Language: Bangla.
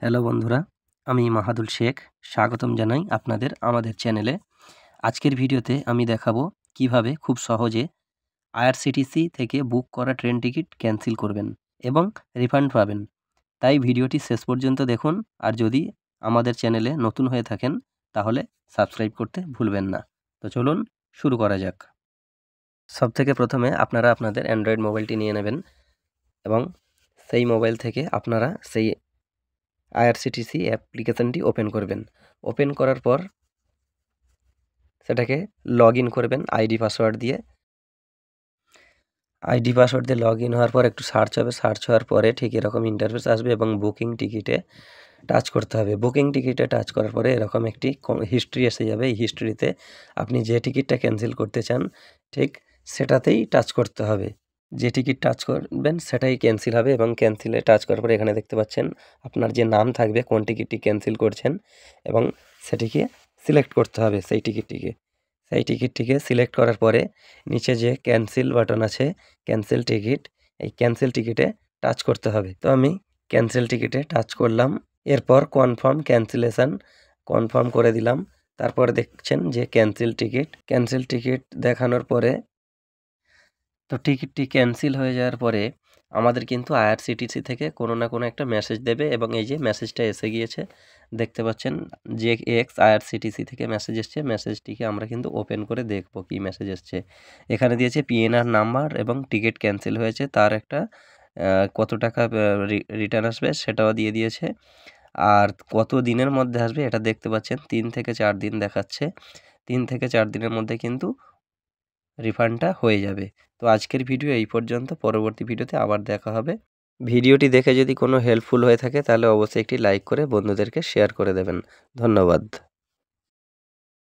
হ্যালো বন্ধুরা, আমি মাহাদুল শেখ। স্বাগতম জানাই আপনাদের আমাদের চ্যানেলে। আজকের ভিডিওতে আমি দেখাবো কিভাবে খুব সহজে আইআরসিটিসি থেকে বুক করা ট্রেন টিকিট ক্যান্সেল করবেন এবং রিফান্ড পাবেন। তাই ভিডিওটি শেষ পর্যন্ত দেখুন, আর যদি আমাদের চ্যানেলে নতুন হয়ে থাকেন তাহলে সাবস্ক্রাইব করতে ভুলবেন না। তো চলুন শুরু করা যাক। সবথেকে প্রথমে আপনারা আপনাদের অ্যান্ড্রয়েড মোবাইলটি নিয়ে নেবেন এবং সেই মোবাইল থেকে আপনারা সেই আইআরসিটিসি অ্যাপ্লিকেশানটি ওপেন করবেন। ওপেন করার পর সেটাকে লগ ইন করবেন আইডি পাসওয়ার্ড দিয়ে। আইডি পাসওয়ার্ড দিয়ে লগ ইন হওয়ার পর একটু সার্চ হবে। সার্চ হওয়ার পরে ঠিক এরকম ইন্টারফেস আসবে এবং বুকিং টিকিটে টাচ করতে হবে। বুকিং টিকিটে টাচ করার পরে এরকম একটি হিস্ট্রি এসে যাবে। এই হিস্ট্রিতে আপনি যে টিকিটটা ক্যান্সেল করতে চান ঠিক সেটাতেই টাচ করতে হবে। যে টিকিট টাচ করবেন সেটাই ক্যান্সেল হবে এবং ক্যান্সেলে টাচ করার পরে এখানে দেখতে পাচ্ছেন আপনার যে নাম থাকবে, কোন টিকিটটি ক্যান্সেল করছেন এবং সেটিকে সিলেক্ট করতে হবে। সেই টিকিটটিকে সিলেক্ট করার পরে নিচে যে ক্যান্সেল বাটন আছে, ক্যান্সেল টিকিট, এই ক্যান্সেল টিকিটে টাচ করতে হবে। তো আমি ক্যান্সেল টিকিটে টাচ করলাম। এরপর কনফার্ম ক্যান্সেলেশন কনফার্ম করে দিলাম। তারপরে দেখছেন যে ক্যান্সেল টিকিট দেখানোর পরে তো টিকিটটি ক্যান্সেল হয়ে যাওয়ার পরে আমাদের কিন্তু আইআরসিটিসি থেকে কোনো না কোনো একটা মেসেজ দেবে এবং এই যে মেসেজটা এসে গিয়েছে দেখতে পাচ্ছেন, যে এক্স আইআরসিটিসি থেকে মেসেজ এসছে। মেসেজটিকে আমরা কিন্তু ওপেন করে দেখব কি মেসেজ এসছে। এখানে দিয়েছে পিএনআর নাম্বার এবং টিকিট ক্যান্সেল হয়েছে, তার একটা কত টাকা রিটার্ন আসবে সেটাও দিয়ে দিয়েছে। আর কত দিনের মধ্যে আসবে এটা দেখতে পাচ্ছেন, 3 থেকে 4 দিন দেখাচ্ছে। 3 থেকে 4 দিনের মধ্যে কিন্তু রিফান্ডটা হয়ে যাবে। তো আজকের ভিডিও এই পর্যন্ত। পরবর্তী ভিডিওতে আবার দেখা হবে। ভিডিওটি দেখে যদি কোনো হেল্পফুল হয়ে থাকে তাহলে অবশ্যই একটি লাইক করে বন্ধুদেরকে শেয়ার করে দেবেন। ধন্যবাদ।